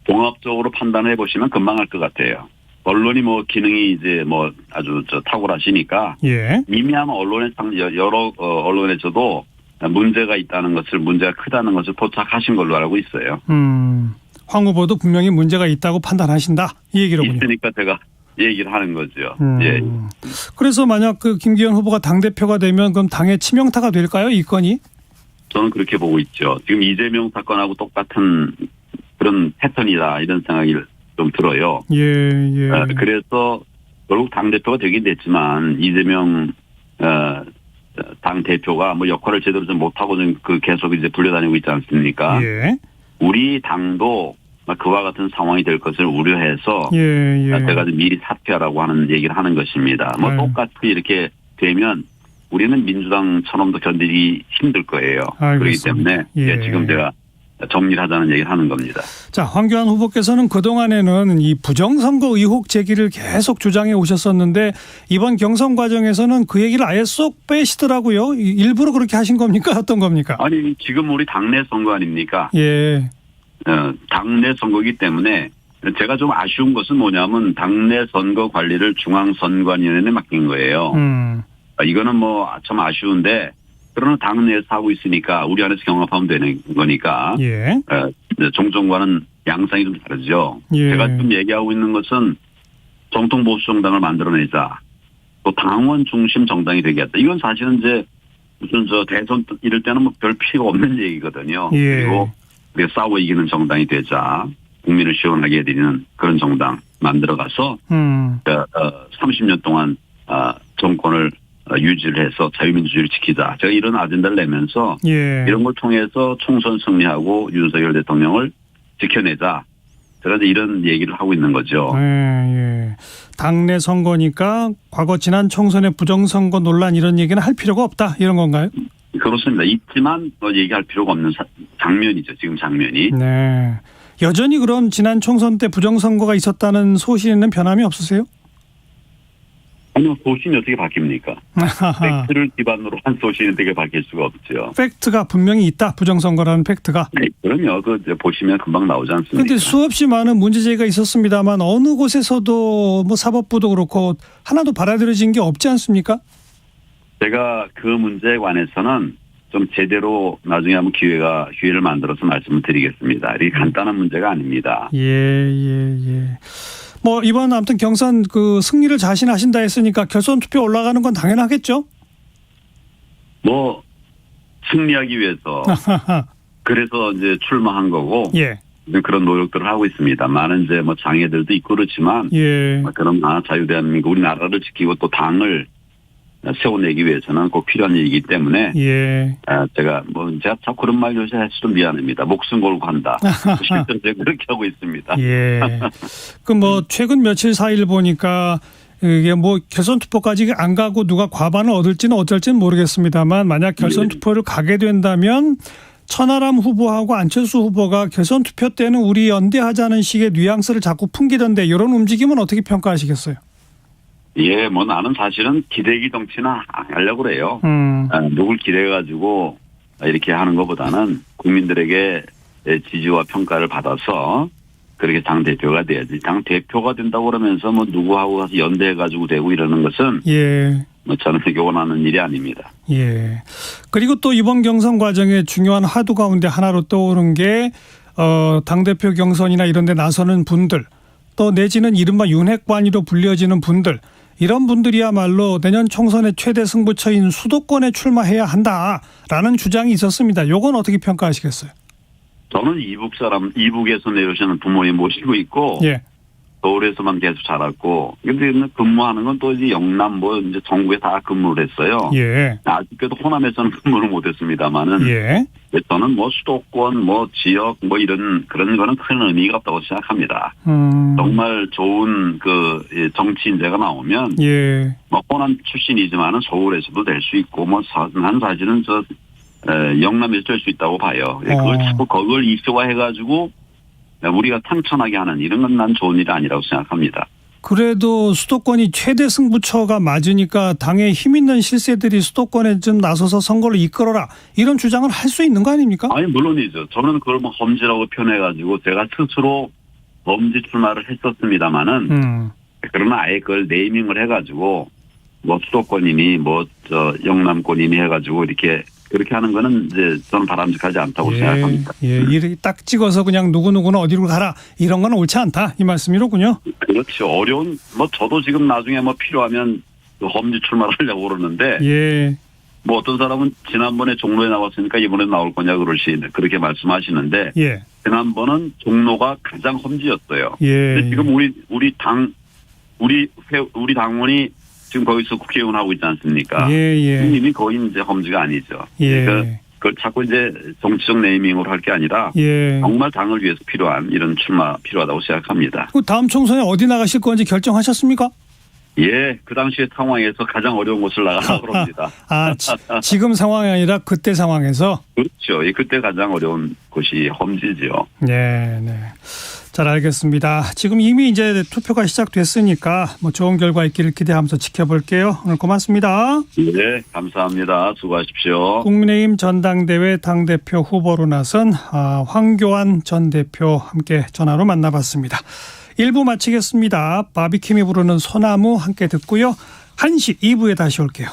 종합적으로 판단해 보시면 금방 알 것 같아요. 언론이 뭐 기능이 이제 뭐 아주 탁월하시니까 예. 이미 아마 여러 언론에서도 문제가 있다는 것을 문제가 크다는 것을 포착하신 걸로 알고 있어요. 황 후보도 분명히 문제가 있다고 판단하신다 이 얘기로군요. 있으니까 제가 얘기를 하는 거죠. 예. 그래서 만약 그 김기현 후보가 당 대표가 되면 그럼 당의 치명타가 될까요, 이 건이? 저는 그렇게 보고 있죠. 지금 이재명 사건하고 똑같은 그런 패턴이다 이런 생각이 좀 들어요. 예. 그래서 결국 당 대표가 되긴 됐지만 이재명 당 대표가 뭐 역할을 제대로 좀 못하고 좀 그 계속 이제 불려다니고 있지 않습니까? 예. 우리 당도 그와 같은 상황이 될 것을 우려해서 제가 미리 사퇴하라고 하는 얘기를 하는 것입니다. 뭐 똑같이 이렇게 되면 우리는 민주당처럼도 견디기 힘들 거예요. 알겠습니다. 그렇기 때문에 지금 제가 정리를 하자는 얘기를 하는 겁니다. 자, 황교안 후보께서는 그동안에는 이 부정선거 의혹 제기를 계속 주장해 오셨었는데 이번 경선 과정에서는 그 얘기를 아예 쏙 빼시더라고요. 일부러 그렇게 하신 겁니까? 어떤 겁니까? 아니 지금 우리 당내 선거 아닙니까? 예. 당내 선거이기 때문에 제가 좀 아쉬운 것은 뭐냐면 당내 선거 관리를 중앙선관위원회에 맡긴 거예요. 이거는 뭐 참 아쉬운데 그러나 당내에서 하고 있으니까 우리 안에서 경합하면 되는 거니까 예. 종전과는 양상이 좀 다르죠. 예. 제가 지금 얘기하고 있는 것은 정통보수정당을 만들어내자. 또 당원 중심 정당이 되겠다. 이건 사실은 이제 무슨 대선 이럴 때는 뭐 별 필요가 없는 얘기거든요. 예. 그리고 우리가 싸워 이기는 정당이 되자. 국민을 시원하게 해드리는 그런 정당 만들어가서 30년 동안 정권을 유지를 해서 자유민주주의를 지키자. 제가 이런 아젠다를 내면서 이런 걸 통해서 총선 승리하고 윤석열 대통령을 지켜내자. 제가 이제 이런 얘기를 하고 있는 거죠. 예. 당내 선거니까 과거 지난 총선의 부정선거 논란 이런 얘기는 할 필요가 없다. 이런 건가요? 그렇습니다. 있지만 얘기할 필요가 없는 장면이죠. 지금 장면이. 네. 여전히 그럼 지난 총선 때 부정선거가 있었다는 소신에는 변함이 없으세요? 아니요. 소신이 어떻게 바뀝니까? 팩트를 기반으로 한 소신이 어떻게 바뀔 수가 없죠. 팩트가 분명히 있다. 부정선거라는 팩트가. 네, 그럼요. 보시면 금방 나오지 않습니까? 그런데 수없이 많은 문제제기가 있었습니다만 어느 곳에서도 뭐 사법부도 그렇고 하나도 받아들여진 게 없지 않습니까? 제가 그 문제에 관해서는 좀 제대로 나중에 한번 기회를 만들어서 말씀을 드리겠습니다. 이게 간단한 문제가 아닙니다. 예. 뭐 이번 아무튼 경선 그 승리를 자신하신다 했으니까 결선 투표 올라가는 건 당연하겠죠? 뭐 승리하기 위해서 그래서 이제 출마한 거고 예. 그런 노력들을 하고 있습니다. 많은 이제 뭐 장애들도 있고 그렇지만 그러나 자유대한민국 우리나라를 지키고 또 당을 세워내기 위해서는 꼭 필요한 일이기 때문에 제가 참 그런 말 요새 해서 좀 미안합니다. 목숨 걸고 한다. 실제로 제가 그렇게 하고 있습니다. 그 뭐 최근 며칠 사이를 보니까 이게 뭐 결선 투표까지 안 가고 누가 과반을 얻을지는 어쩔지는 모르겠습니다만 만약 결선 투표를 가게 된다면 천하람 후보하고 안철수 후보가 결선 투표 때는 우리 연대하자는 식의 뉘앙스를 자꾸 풍기던데 이런 움직임은 어떻게 평가하시겠어요? 예, 뭐 나는 사실은 기대기 정치는 안 하려고 그래요. 누굴 기대해가지고 이렇게 하는 것보다는 국민들에게 지지와 평가를 받아서 그렇게 당대표가 돼야지. 당대표가 된다고 그러면서 뭐 누구하고 가서 연대해가지고 되고 이러는 것은 예. 뭐 저는 되게 원하는 일이 아닙니다. 예. 그리고 또 이번 경선 과정에 중요한 화두 가운데 하나로 떠오른 게 당대표 경선이나 이런 데 나서는 분들, 또 내지는 이른바 윤핵관이로 불려지는 분들, 이런 분들이야말로 내년 총선의 최대 승부처인 수도권에 출마해야 한다라는 주장이 있었습니다. 요건 어떻게 평가하시겠어요? 저는 이북에서 내려오시는 부모님 모시고 있고, 예. 서울에서만 계속 자랐고, 근데 근무하는 건 또 이제 영남 이제 전국에 다 근무를 했어요. 예. 아쉽게도 호남에서는 근무를 못했습니다만은, 예. 저는 뭐 수도권, 뭐 지역, 뭐 그런 거는 큰 의미가 없다고 생각합니다. 정말 좋은 정치인재가 나오면, 예. 뭐 호남 출신이지만은 서울에서도 될 수 있고, 난 사실은 영남에서 될 수 있다고 봐요. 그걸 자꾸 그걸 이슈화해가지고 우리가 상처나게 하는 이런 건 난 좋은 일이 아니라고 생각합니다. 그래도 수도권이 최대 승부처가 맞으니까 당에 힘 있는 실세들이 수도권에 좀 나서서 선거를 이끌어라 이런 주장을 할 수 있는 거 아닙니까? 아니 물론이죠. 저는 그걸 뭐 험지라고 표현해가지고 제가 스스로 험지 출마를 했었습니다마는 그러나 아예 그걸 네이밍을 해가지고 뭐 수도권이니 영남권이니 해가지고 이렇게 그렇게 하는 거는 이제 저는 바람직하지 않다고 생각합니다. 예, 이렇게 딱 찍어서 그냥 누구누구는 어디로 가라 이런 건 옳지 않다 이 말씀이로군요. 그렇죠. 어려운 저도 지금 나중에 필요하면 험지 출마를 하려고 그러는데 예. 뭐 어떤 사람은 지난번에 종로에 나왔으니까 이번에 나올 거냐 그렇게 말씀하시는데 예. 지난번은 종로가 가장 험지였어요. 예. 근데 지금 우리 당원이 지금 거기서 국회의원 하고 있지 않습니까? 예. 이미 거의 이제 험지가 아니죠. 예. 그걸 자꾸 이제 정치적 네이밍으로 할 게 아니라 예. 정말 당을 위해서 필요한 이런 출마 필요하다고 생각합니다. 그 다음 총선에 어디 나가실 건지 결정하셨습니까? 예, 그 당시의 상황에서 가장 어려운 곳을 나가려고 합니다. 지금 상황이 아니라 그때 상황에서? 그렇죠. 그때 가장 어려운 곳이 험지죠. 네. 잘 알겠습니다. 지금 이미 이제 투표가 시작됐으니까 좋은 결과 있기를 기대하면서 지켜볼게요. 오늘 고맙습니다. 네, 감사합니다. 수고하십시오. 국민의힘 전당대회 당대표 후보로 나선 황교안 전 대표 함께 전화로 만나봤습니다. 1부 마치겠습니다. 바비킴이 부르는 소나무 함께 듣고요. 1시 2부에 다시 올게요.